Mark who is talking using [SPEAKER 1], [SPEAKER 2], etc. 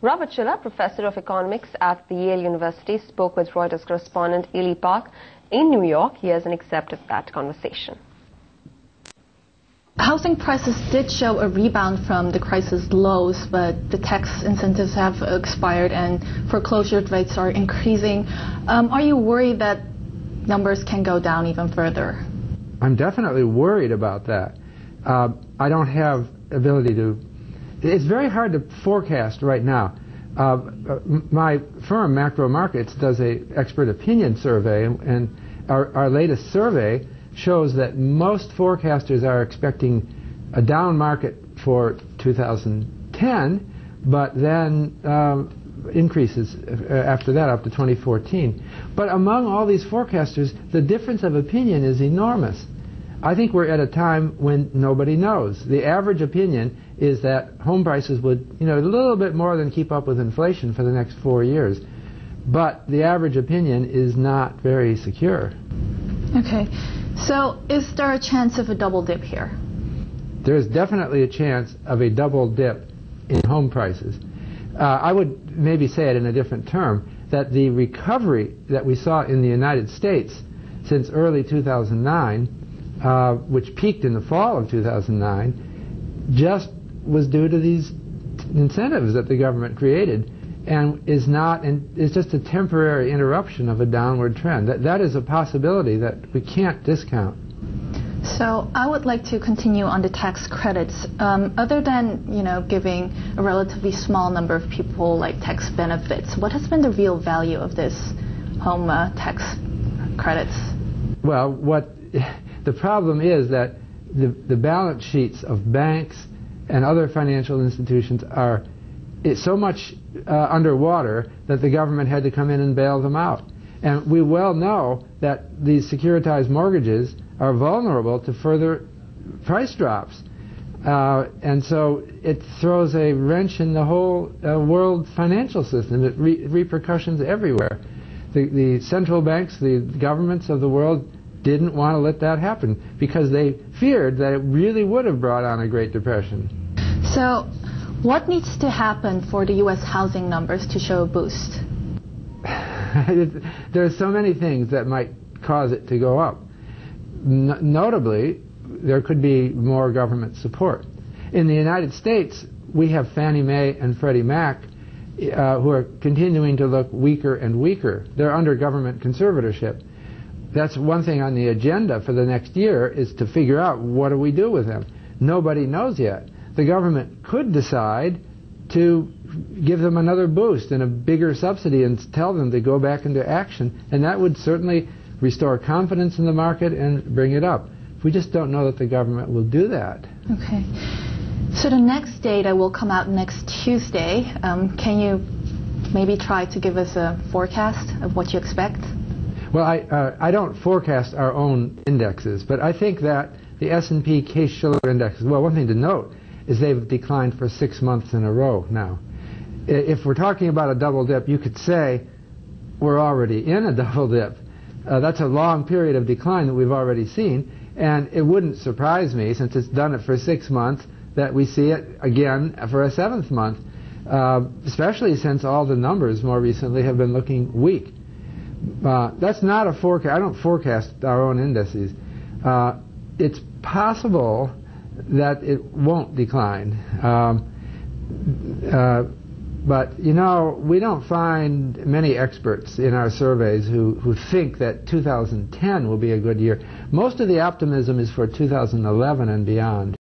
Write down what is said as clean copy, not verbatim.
[SPEAKER 1] Robert Shiller, professor of economics at the Yale University, spoke with Reuters correspondent Ely Park in New York. Here's an excerpt of that conversation.
[SPEAKER 2] Housing prices did show a rebound from the crisis lows, but the tax incentives have expired and foreclosure rates are increasing. Are you worried that numbers can go down even further?
[SPEAKER 3] I'm definitely worried about that. I don't have ability to. It's very hard to forecast right now. My firm, Macro Markets, does an expert opinion survey, and our latest survey shows that most forecasters are expecting a down market for 2010, but then increases after that up to 2014. But among all these forecasters, the difference of opinion is enormous. I think we're at a time when nobody knows. The average opinion is that home prices would, a little bit more than keep up with inflation for the next 4 years. But the average opinion is not very secure.
[SPEAKER 2] Okay. So is there a chance of a double dip here?
[SPEAKER 3] There is definitely a chance of a double dip in home prices. I would maybe say it in a different term, that the recovery that we saw in the United States since early 2009, which peaked in the fall of 2009, just was due to these incentives that the government created, and is just a temporary interruption of a downward trend. That is a possibility that we can't discount.
[SPEAKER 2] So I would like to continue on the tax credits. Other than giving a relatively small number of people like tax benefits, what has been the real value of this home tax credits? Well,
[SPEAKER 3] the problem is that the balance sheets of banks and other financial institutions are so much underwater that the government had to come in and bail them out. And we well know that these securitized mortgages are vulnerable to further price drops. And so it throws a wrench in the whole world financial system. It repercussions everywhere. The central banks, the governments of the world didn't want to let that happen because they feared that it really would have brought on a Great Depression.
[SPEAKER 2] So what needs to happen for the U.S. housing numbers to show a boost?
[SPEAKER 3] There are so many things that might cause it to go up. Notably, there could be more government support. In the United States, we have Fannie Mae and Freddie Mac who are continuing to look weaker and weaker. They're under government conservatorship. That's one thing on the agenda for the next year, is to figure out what do we do with them. Nobody knows yet. The government could decide to give them another boost and a bigger subsidy and tell them to go back into action, and that would certainly restore confidence in the market and bring it up. We just don't know that the government will do that.
[SPEAKER 2] Okay. So the next data will come out next Tuesday. Can you maybe try to give us a forecast of what you expect?
[SPEAKER 3] Well, I don't forecast our own indexes, but I think that the S&P Case-Shiller indexes, well, one thing to note is they've declined for 6 months in a row now. If we're talking about a double dip, you could say we're already in a double dip. That's a long period of decline that we've already seen, and it wouldn't surprise me, since it's done it for 6 months, that we see it again for a 7th month, especially since all the numbers more recently have been looking weak. That's not a forecast. I don't forecast our own indices. It's possible that it won't decline. But, we don't find many experts in our surveys who think that 2010 will be a good year. Most of the optimism is for 2011 and beyond.